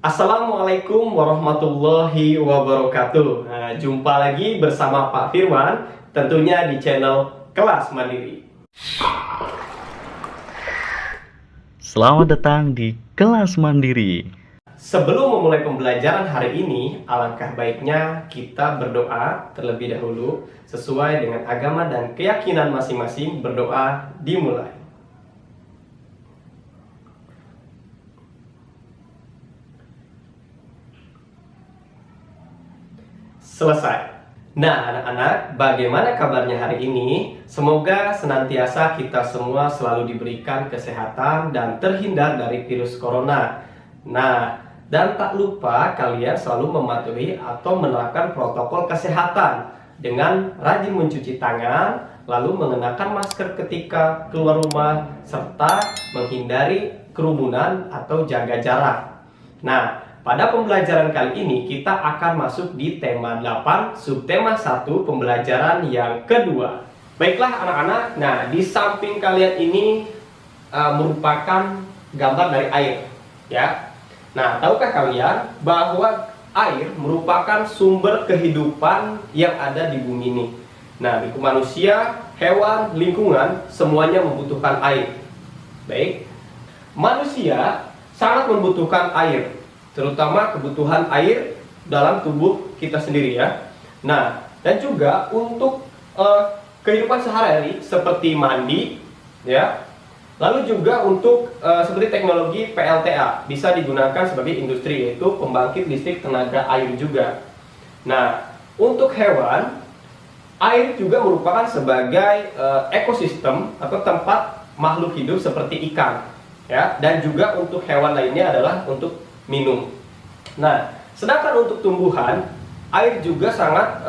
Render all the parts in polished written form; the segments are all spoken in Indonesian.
Assalamualaikum warahmatullahi wabarakatuh. Nah, jumpa lagi bersama Pak Firman, tentunya di channel Kelas Mandiri. Selamat datang di Kelas Mandiri. Sebelum memulai pembelajaran hari ini, alangkah baiknya kita berdoa terlebih dahulu sesuai dengan agama dan keyakinan masing-masing. Berdoa dimulai. Selesai. Nah, anak-anak, bagaimana kabarnya hari ini? Semoga senantiasa kita semua selalu diberikan kesehatan dan terhindar dari virus corona. Nah, dan tak lupa kalian selalu mematuhi atau menerapkan protokol kesehatan dengan rajin mencuci tangan, lalu mengenakan masker ketika keluar rumah, serta menghindari kerumunan atau jaga jarak. Nah, pada pembelajaran kali ini kita akan masuk di tema 8, subtema 1, pembelajaran yang kedua. Baiklah anak-anak, nah di samping kalian ini merupakan gambar dari air, ya. Nah, tahukah kalian bahwa air merupakan sumber kehidupan yang ada di bumi ini? Nah, baik manusia, hewan, lingkungan, semuanya membutuhkan air. Baik, manusia sangat membutuhkan air, terutama kebutuhan air dalam tubuh kita sendiri, ya. Nah, dan juga untuk kehidupan sehari-hari seperti mandi, ya. Lalu juga untuk seperti teknologi PLTA bisa digunakan sebagai industri, yaitu pembangkit listrik tenaga air juga. Nah, untuk hewan, air juga merupakan sebagai ekosistem atau tempat makhluk hidup seperti ikan, ya. Dan juga untuk hewan lainnya adalah untuk minum. Nah, sedangkan untuk tumbuhan, air juga sangat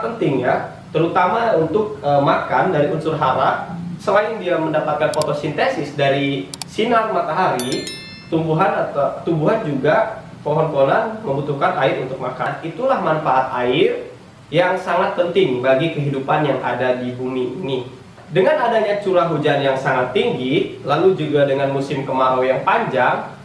penting, ya, terutama untuk makan dari unsur hara. Selain dia mendapatkan fotosintesis dari sinar matahari, tumbuhan juga pohon-pohonan membutuhkan air untuk makan. Itulah manfaat air yang sangat penting bagi kehidupan yang ada di bumi ini. Dengan adanya curah hujan yang sangat tinggi, lalu juga dengan musim kemarau yang panjang,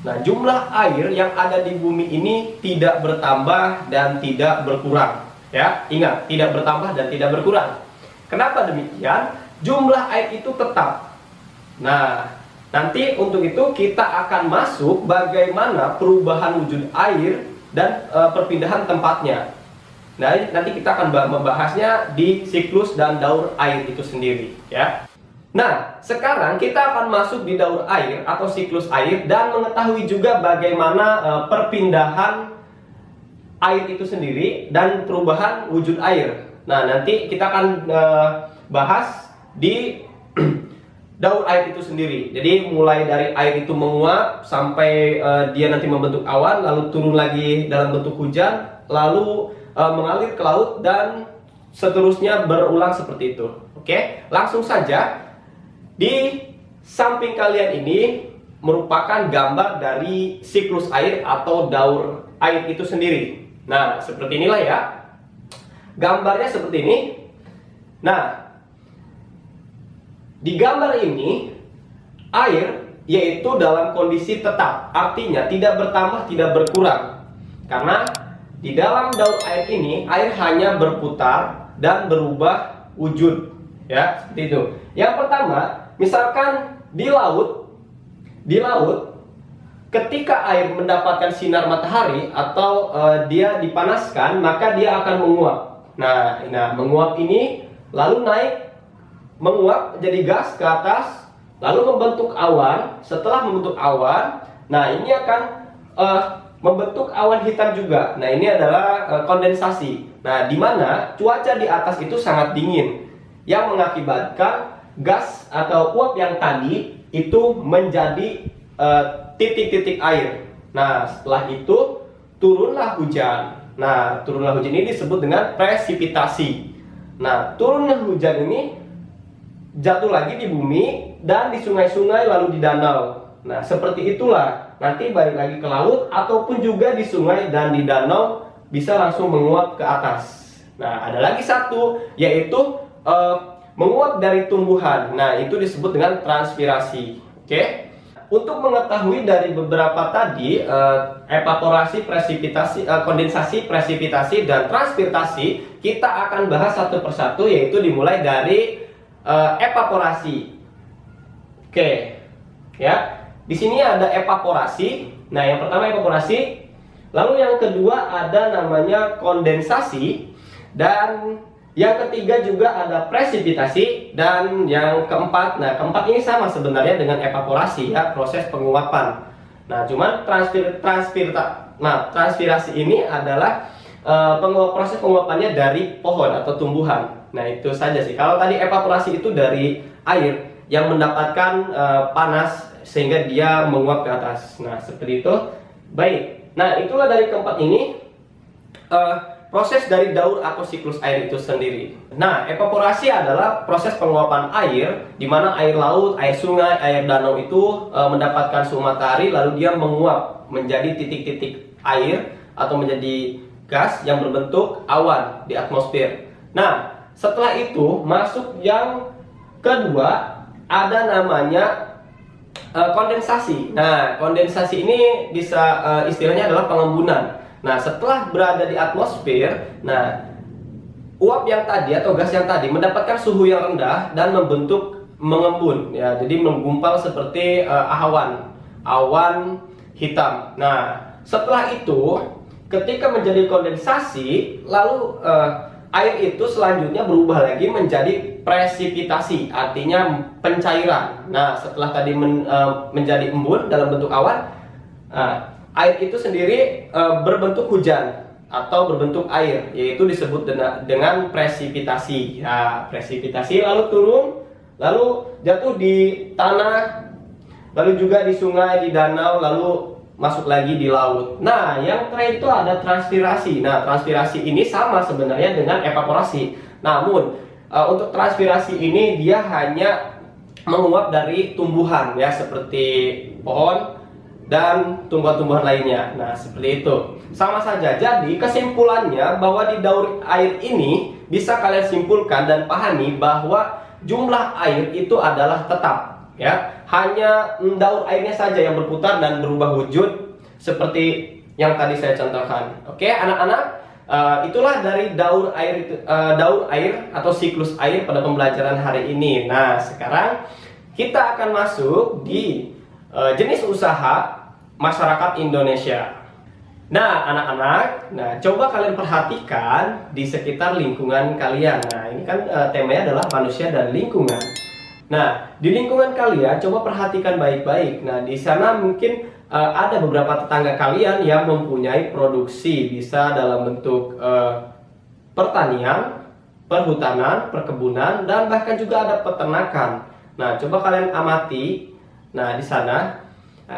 nah, jumlah air yang ada di bumi ini tidak bertambah dan tidak berkurang, ya. Ingat, tidak bertambah dan tidak berkurang. Kenapa demikian? Jumlah air itu tetap. Nah, nanti untuk itu kita akan masuk bagaimana perubahan wujud air dan perpindahan tempatnya. Nah, nanti kita akan membahasnya di siklus dan daur air itu sendiri, ya. Nah, sekarang kita akan masuk di daur air atau siklus air dan mengetahui juga bagaimana perpindahan air itu sendiri dan perubahan wujud air. Nah, nanti kita akan bahas di daur air itu sendiri. Jadi mulai dari air itu menguap sampai dia nanti membentuk awan, lalu turun lagi dalam bentuk hujan, lalu mengalir ke laut dan seterusnya berulang seperti itu. Oke, langsung saja. Di samping kalian ini merupakan gambar dari siklus air atau daur air itu sendiri. Nah, seperti inilah, ya. Gambarnya seperti ini. Nah, di gambar ini air yaitu dalam kondisi tetap, artinya tidak bertambah, tidak berkurang. Karena di dalam daur air ini air hanya berputar dan berubah wujud, ya, seperti itu. Yang pertama, misalkan di laut ketika air mendapatkan sinar matahari atau dia dipanaskan, maka dia akan menguap. Nah, menguap ini lalu naik, menguap jadi gas ke atas, lalu membentuk awan. Setelah membentuk awan, nah ini akan membentuk awan hitam juga. Nah, ini adalah kondensasi. Nah, di mana cuaca di atas itu sangat dingin, yang mengakibatkan gas atau uap yang tadi itu menjadi titik-titik air. Nah, setelah itu turunlah hujan. Nah, turunlah hujan ini disebut dengan presipitasi. Nah, turunnya hujan ini jatuh lagi di bumi dan di sungai-sungai lalu di danau. Nah, seperti itulah. Nanti balik lagi ke laut ataupun juga di sungai dan di danau bisa langsung menguap ke atas. Nah, ada lagi satu, yaitu menguap dari tumbuhan. Nah, itu disebut dengan transpirasi. Oke. untuk mengetahui dari beberapa tadi evaporasi, presipitasi, kondensasi, presipitasi, dan transpirasi, kita akan bahas satu persatu, yaitu dimulai dari evaporasi. Oke, ya. Di sini ada evaporasi. Nah, yang pertama evaporasi, lalu yang kedua ada namanya kondensasi, dan yang ketiga juga ada presipitasi, dan yang keempat, nah keempat ini sama sebenarnya dengan evaporasi ya, proses penguapan. Nah, cuman transpirasi ini adalah proses penguapannya dari pohon atau tumbuhan. Nah, itu saja sih. Kalau tadi evaporasi itu dari air yang mendapatkan panas sehingga dia menguap ke atas. Nah, seperti itu. Baik. Nah, itulah dari keempat ini. Proses dari daur atau siklus air itu sendiri. Nah, evaporasi adalah proses penguapan air, di mana air laut, air sungai, air danau itu mendapatkan suhu matahari, lalu dia menguap menjadi titik-titik air atau menjadi gas yang berbentuk awan di atmosfer. Nah, setelah itu masuk yang kedua, ada namanya kondensasi. Nah, kondensasi ini bisa istilahnya adalah pengembunan. Nah, setelah berada di atmosfer, nah uap yang tadi atau gas yang tadi mendapatkan suhu yang rendah dan membentuk mengembun, ya, jadi menggumpal seperti awan hitam. Nah, setelah itu, ketika menjadi kondensasi, lalu air itu selanjutnya berubah lagi menjadi presipitasi, artinya pencairan. Nah, setelah tadi menjadi embun dalam bentuk awan, air itu sendiri berbentuk hujan atau berbentuk air, yaitu disebut dengan presipitasi. Ya, presipitasi lalu turun, lalu jatuh di tanah, lalu juga di sungai, di danau, lalu masuk lagi di laut. Nah, yang terakhir itu ada transpirasi. Nah, transpirasi ini sama sebenarnya dengan evaporasi. Namun, untuk transpirasi ini dia hanya menguap dari tumbuhan, ya, seperti pohon dan tumbuhan-tumbuhan lainnya. Nah, seperti itu. Sama saja. Jadi, kesimpulannya bahwa di daur air ini bisa kalian simpulkan dan pahami bahwa jumlah air itu adalah tetap, ya. Hanya daur airnya saja yang berputar dan berubah wujud seperti yang tadi saya contohkan. Oke, anak-anak, itulah dari daur air atau siklus air pada pembelajaran hari ini. Nah, sekarang kita akan masuk di jenis usaha masyarakat Indonesia. Nah, anak-anak, coba kalian perhatikan di sekitar lingkungan kalian. Nah, ini kan temanya adalah manusia dan lingkungan. Nah, di lingkungan kalian coba perhatikan baik-baik. Nah, di sana mungkin ada beberapa tetangga kalian yang mempunyai produksi, bisa dalam bentuk pertanian, perhutanan, perkebunan, dan bahkan juga ada peternakan. Nah, coba kalian amati. Nah, di sana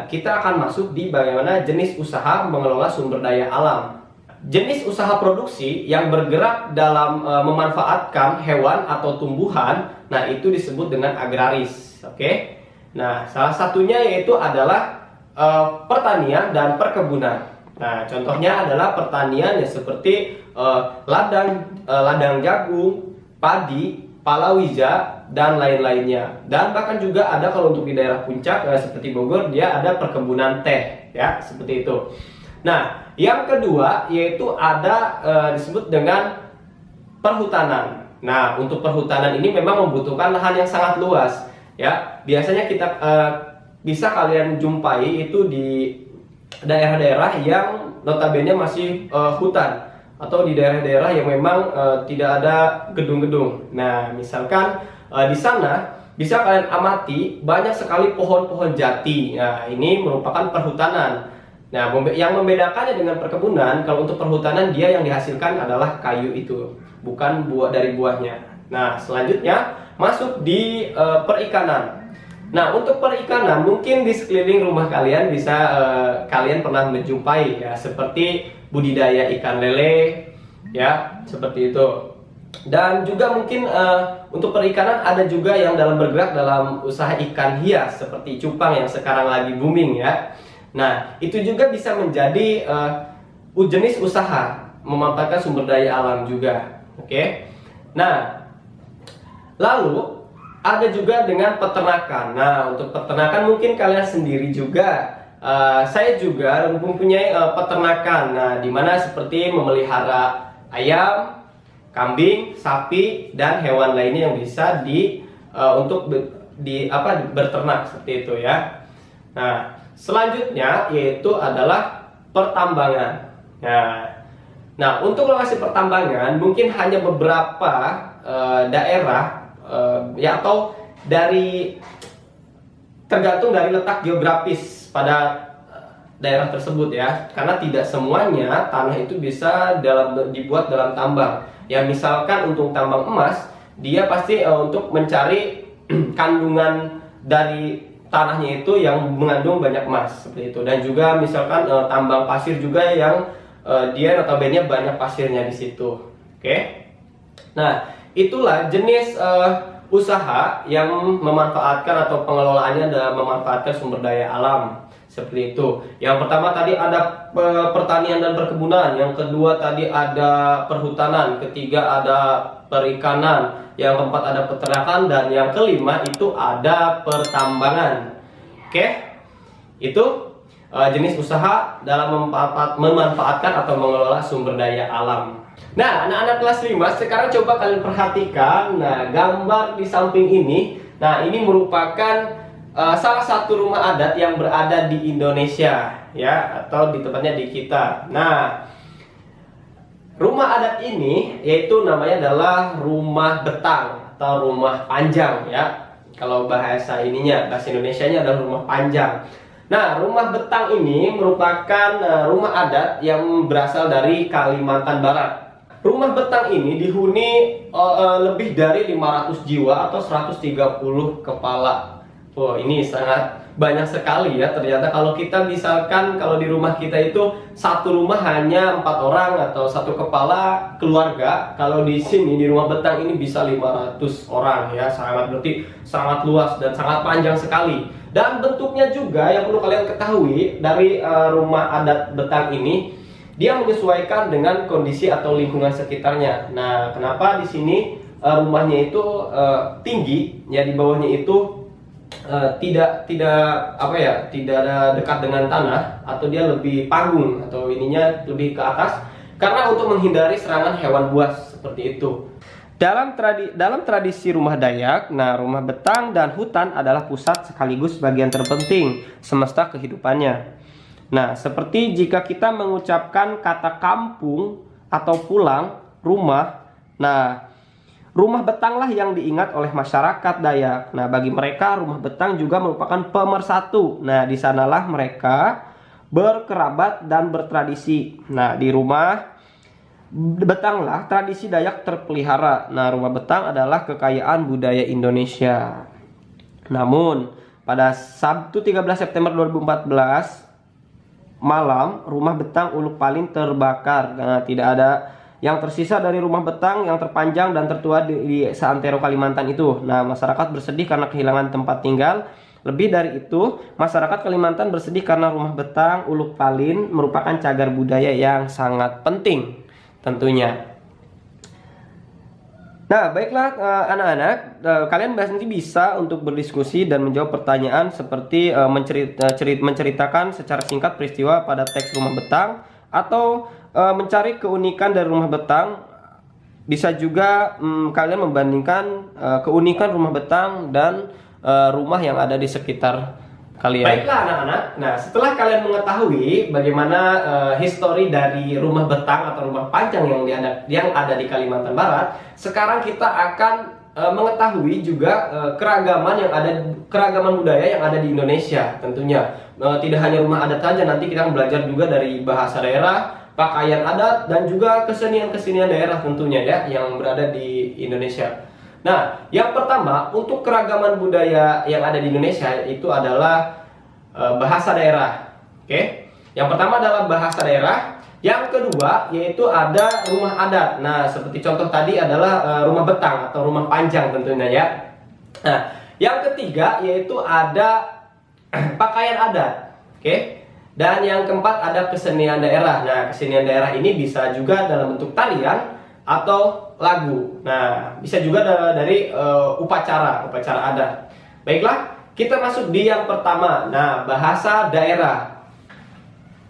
kita akan masuk di bagaimana jenis usaha mengelola sumber daya alam. Jenis usaha produksi yang bergerak dalam memanfaatkan hewan atau tumbuhan, nah itu disebut dengan agraris. Oke. Nah, salah satunya yaitu adalah pertanian dan perkebunan. Nah, contohnya adalah pertanian ya seperti ladang jagung, padi, palawija, dan lain-lainnya. Dan bahkan juga ada kalau untuk di daerah puncak seperti Bogor, dia ada perkebunan teh, ya, seperti itu. Nah, yang kedua yaitu ada disebut dengan perhutanan. Nah, untuk perhutanan ini memang membutuhkan lahan yang sangat luas, ya. Biasanya kita bisa kalian jumpai itu di daerah-daerah yang notabene masih hutan, atau di daerah-daerah yang memang tidak ada gedung-gedung. Nah, misalkan di sana bisa kalian amati banyak sekali pohon-pohon jati. Nah, ini merupakan perhutanan. Nah, yang membedakannya dengan perkebunan, kalau untuk perhutanan dia yang dihasilkan adalah kayu itu, bukan dari buahnya. Nah, selanjutnya masuk di perikanan. Nah, untuk perikanan mungkin di sekeliling rumah kalian bisa kalian pernah menjumpai, ya, seperti budidaya ikan lele, ya, seperti itu. Dan juga mungkin untuk perikanan ada juga yang bergerak dalam usaha ikan hias seperti cupang yang sekarang lagi booming, ya. Nah, itu juga bisa menjadi jenis usaha memanfaatkan sumber daya alam juga. Oke. Nah, lalu ada juga dengan peternakan. Nah, untuk peternakan mungkin kalian sendiri juga. Saya juga mempunyai peternakan. Nah, dimana seperti memelihara ayam, kambing, sapi, dan hewan lainnya yang bisa untuk berternak seperti itu ya. Nah, selanjutnya yaitu adalah pertambangan. Nah, untuk lokasi pertambangan mungkin hanya beberapa daerah ya, atau tergantung dari letak geografis pada daerah tersebut ya, karena tidak semuanya tanah itu bisa dibuat dalam tambang ya. Misalkan untuk tambang emas, dia pasti untuk mencari kandungan dari tanahnya itu yang mengandung banyak emas seperti itu. Dan juga misalkan tambang pasir juga yang dia notabene banyak pasirnya di situ. Oke. Nah, itulah jenis usaha yang memanfaatkan atau pengelolaannya adalah memanfaatkan sumber daya alam seperti itu. Yang pertama tadi ada pertanian dan perkebunan, yang kedua tadi ada perhutanan, ketiga ada perikanan, yang keempat ada peternakan, dan yang kelima itu ada pertambangan. Oke, itu jenis usaha dalam memanfaatkan atau mengelola sumber daya alam. Nah, anak-anak kelas 5, sekarang coba kalian perhatikan. Nah, gambar di samping ini. Nah, ini merupakan salah satu rumah adat yang berada di Indonesia ya, atau di tempatnya di kita. Nah, rumah adat ini yaitu namanya adalah rumah betang atau rumah panjang ya. Kalau bahasa Indonesianya adalah rumah panjang. Nah, rumah betang ini merupakan rumah adat yang berasal dari Kalimantan Barat. Rumah betang ini dihuni lebih dari 500 jiwa atau 130 kepala. Oh, ini sangat banyak sekali ya. Ternyata kalau kita misalkan kalau di rumah kita itu satu rumah hanya 4 orang atau satu kepala keluarga, kalau di sini di rumah betang ini bisa 500 orang ya. Berarti sangat luas dan sangat panjang sekali. Dan bentuknya juga yang perlu kalian ketahui dari rumah adat betang ini, dia menyesuaikan dengan kondisi atau lingkungan sekitarnya. Nah, kenapa di sini rumahnya itu tinggi ya, di bawahnya itu tidak ada dekat dengan tanah, atau dia lebih panggung atau ininya lebih ke atas, karena untuk menghindari serangan hewan buas seperti itu. Dalam tradisi rumah Dayak, nah, rumah betang dan hutan adalah pusat sekaligus bagian terpenting semesta kehidupannya. Nah, seperti jika kita mengucapkan kata kampung atau pulang, rumah, nah, rumah betanglah yang diingat oleh masyarakat Dayak. Nah, bagi mereka rumah betang juga merupakan pemersatu. Nah, di sanalah mereka berkerabat dan bertradisi. Nah, di rumah betanglah tradisi Dayak terpelihara. Nah, rumah betang adalah kekayaan budaya Indonesia. Namun, pada Sabtu 13 September 2014 malam, rumah betang Uluk Paling terbakar. Nah, tidak ada yang tersisa dari rumah betang yang terpanjang dan tertua di seantero Kalimantan itu. Nah, masyarakat bersedih karena kehilangan tempat tinggal. Lebih dari itu, masyarakat Kalimantan bersedih karena rumah betang Uluk Paling merupakan cagar budaya yang sangat penting tentunya. Nah, baiklah anak-anak, kalian nanti bisa untuk berdiskusi dan menjawab pertanyaan seperti menceritakan secara singkat peristiwa pada teks rumah betang, atau mencari keunikan dari rumah betang. Bisa juga kalian membandingkan keunikan rumah betang dan rumah yang ada di sekitar kalian. Baiklah anak-anak, nah setelah kalian mengetahui bagaimana histori dari rumah betang atau rumah panjang yang ada di Kalimantan Barat, sekarang kita akan mengetahui juga keragaman budaya yang ada di Indonesia tentunya. Tidak hanya rumah adat saja, nanti kita belajar juga dari bahasa daerah, pakaian adat, dan juga kesenian-kesenian daerah tentunya ya yang berada di Indonesia. Nah, yang pertama untuk keragaman budaya yang ada di Indonesia itu adalah bahasa daerah. Oke, yang pertama adalah bahasa daerah. Yang kedua yaitu ada rumah adat. Nah, seperti contoh tadi adalah rumah betang atau rumah panjang tentunya ya. Nah, yang ketiga yaitu ada pakaian adat. Oke. Dan yang keempat ada kesenian daerah. Nah, kesenian daerah ini bisa juga dalam bentuk tarian, atau lagu. Nah, bisa juga dari upacara adat. Baiklah, kita masuk di yang pertama. Nah, bahasa daerah.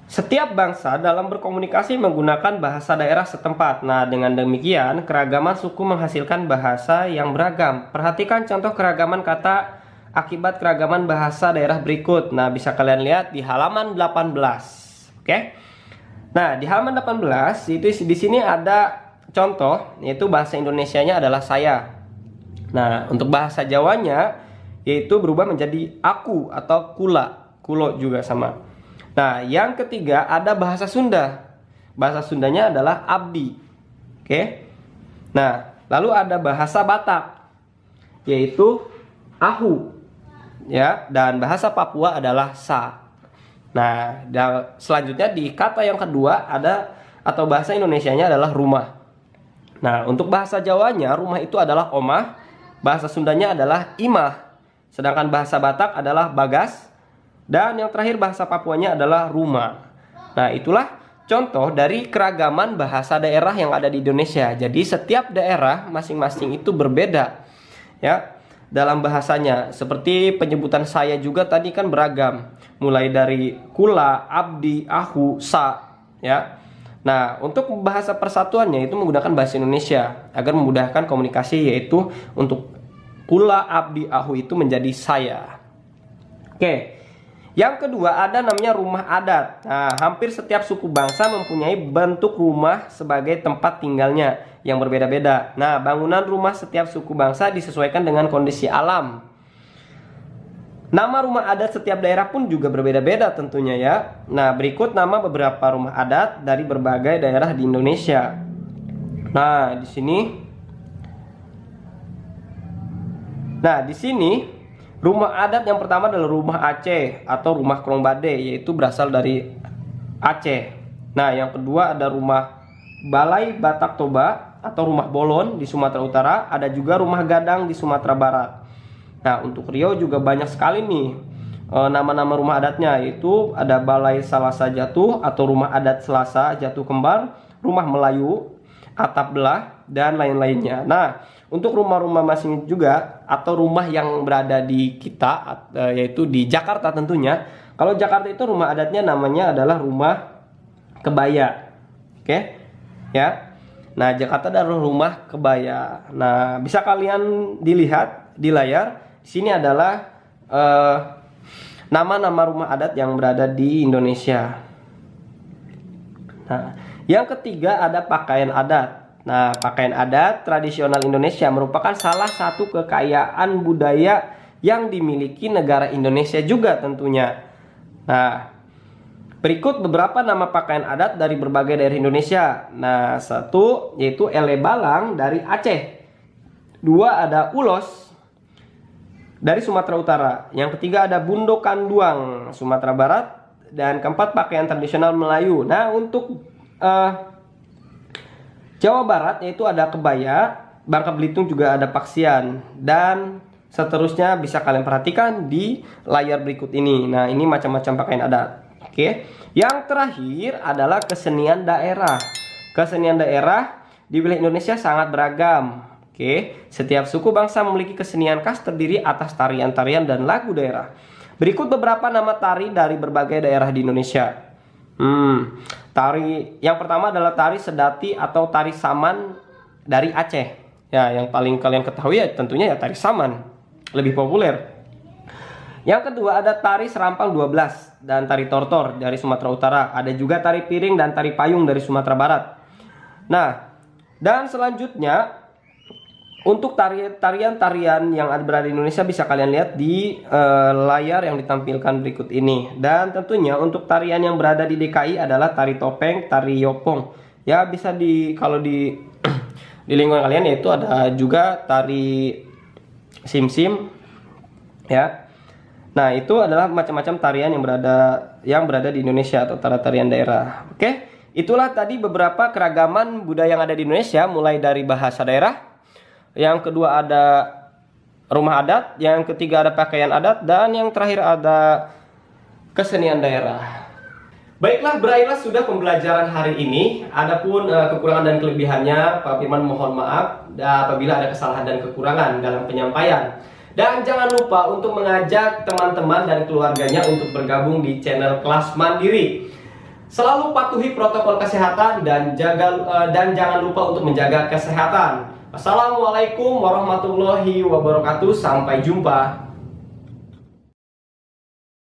Setiap bangsa dalam berkomunikasi menggunakan bahasa daerah setempat. Nah, dengan demikian, keragaman suku menghasilkan bahasa yang beragam. Perhatikan contoh keragaman kata akibat keragaman bahasa daerah berikut. Nah, bisa kalian lihat di halaman 18. Oke. Nah, di halaman 18 itu di sini ada contoh, yaitu bahasa Indonesianya adalah saya. Nah, untuk bahasa Jawanya yaitu berubah menjadi aku atau kula. Kulo juga sama. Nah, yang ketiga ada bahasa Sunda. Bahasa Sundanya adalah abdi. Oke. Nah, lalu ada bahasa Batak, yaitu ahu. Ya, dan bahasa Papua adalah sa. Nah, selanjutnya di kata yang kedua ada atau bahasa Indonesianya adalah rumah. Nah, untuk bahasa Jawanya rumah itu adalah omah, bahasa Sundanya adalah imah, sedangkan bahasa Batak adalah bagas, dan yang terakhir bahasa Papuanya adalah rumah. Nah, itulah contoh dari keragaman bahasa daerah yang ada di Indonesia. Jadi setiap daerah masing-masing itu berbeda ya dalam bahasanya. Seperti penyebutan saya juga tadi kan beragam, mulai dari kula, abdi, ahu, sa ya. Nah, untuk bahasa persatuannya itu menggunakan bahasa Indonesia agar memudahkan komunikasi, yaitu untuk kula, abdi, ahu itu menjadi saya. Oke. Yang kedua ada namanya rumah adat. Nah, hampir setiap suku bangsa mempunyai bentuk rumah sebagai tempat tinggalnya yang berbeda-beda. Nah, bangunan rumah setiap suku bangsa disesuaikan dengan kondisi alam. Nama rumah adat setiap daerah pun juga berbeda-beda tentunya ya. Nah, berikut nama beberapa rumah adat dari berbagai daerah di Indonesia. Nah, di sini rumah adat yang pertama adalah rumah Aceh atau rumah Krongbade, yaitu berasal dari Aceh. Nah, yang kedua ada rumah Balai Batak Toba atau rumah Bolon di Sumatera Utara. Ada juga rumah Gadang di Sumatera Barat. Nah, untuk Riau juga banyak sekali nih nama-nama rumah adatnya, yaitu ada Balai Salasa Jatuh atau rumah adat Selasa Jatuh Kembar, rumah Melayu, atap belah, dan lain-lainnya. Nah, untuk rumah-rumah masing juga atau rumah yang berada di kita yaitu di Jakarta tentunya. Kalau Jakarta itu rumah adatnya namanya adalah rumah kebaya. Oke. Ya. Nah, Jakarta adalah rumah kebaya. Nah, bisa kalian dilihat di layar. Di sini adalah nama-nama rumah adat yang berada di Indonesia. Nah, yang ketiga ada pakaian adat. Nah, pakaian adat tradisional Indonesia merupakan salah satu kekayaan budaya yang dimiliki negara Indonesia juga tentunya. Nah, berikut beberapa nama pakaian adat dari berbagai daerah Indonesia. Nah, satu yaitu ele balang dari Aceh. Dua ada ulos dari Sumatera Utara. Yang ketiga ada bundo kanduang Sumatera Barat. Dan keempat pakaian tradisional Melayu. Nah, untuk Jawa Barat yaitu ada kebaya, Bangka Belitung juga ada paksian, dan seterusnya bisa kalian perhatikan di layar berikut ini. Nah, ini macam-macam pakaian adat. Oke. Yang terakhir adalah kesenian daerah. Kesenian daerah di wilayah Indonesia sangat beragam. Oke. Setiap suku bangsa memiliki kesenian khas terdiri atas tarian-tarian dan lagu daerah. Berikut beberapa nama tari dari berbagai daerah di Indonesia. Tari yang pertama adalah tari sedati atau tari saman dari Aceh. Ya, yang paling kalian ketahui ya tentunya ya tari saman, lebih populer. Yang kedua ada tari serampang 12 dan tari tortor dari Sumatera Utara. Ada juga tari piring dan tari payung dari Sumatera Barat. Nah, dan selanjutnya untuk tarian-tarian yang berada di Indonesia bisa kalian lihat di layar yang ditampilkan berikut ini. Dan tentunya untuk tarian yang berada di DKI adalah tari topeng, tari yopong. Ya, bisa kalau di di lingkungan kalian yaitu ada juga tari simsim. Ya. Nah, itu adalah macam-macam tarian yang berada di Indonesia atau tarian daerah. Oke. Itulah tadi beberapa keragaman budaya yang ada di Indonesia, mulai dari bahasa daerah. Yang kedua ada rumah adat, yang ketiga ada pakaian adat, dan yang terakhir ada kesenian daerah. Baiklah, berakhirlah sudah pembelajaran hari ini. Adapun kekurangan dan kelebihannya, Pak Firman mohon maaf apabila ada kesalahan dan kekurangan dalam penyampaian. Dan jangan lupa untuk mengajak teman-teman dan keluarganya untuk bergabung di channel Kelas Mandiri. Selalu patuhi protokol kesehatan dan jangan lupa untuk menjaga kesehatan. Assalamualaikum warahmatullahi wabarakatuh. Sampai jumpa.